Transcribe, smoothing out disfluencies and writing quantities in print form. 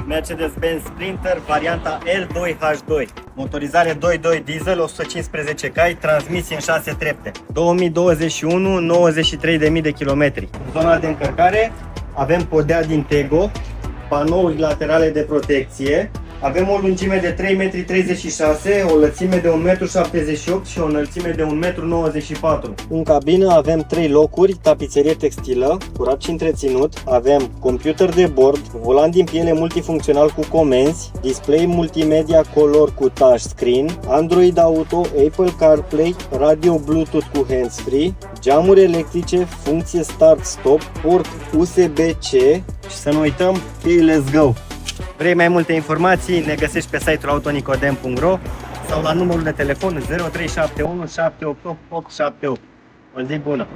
Mercedes-Benz Sprinter, varianta L2H2. Motorizare 2.2 diesel, 115 cai, transmisie în 6 trepte. 2021, 93.000 de kilometri. În zona de încărcare avem podea din Tego, panouri laterale de protecție. Avem o lungime de 3,36 m, o lățime de 1,78 m și o înălțime de 1,94 m. În cabină avem 3 locuri, tapiserie textilă, curat și întreținut. Avem computer de bord, volan din piele multifuncțional cu comenzi, display multimedia color cu touchscreen, Android Auto, Apple CarPlay, radio Bluetooth cu handsfree, geamuri electrice, funcție start-stop, port USB-C și să nu uităm, Let's Go! Vrei mai multe informații? Ne găsești pe site-ul autonicodem.ro sau la numărul de telefon 0371 788 878. O zi bună!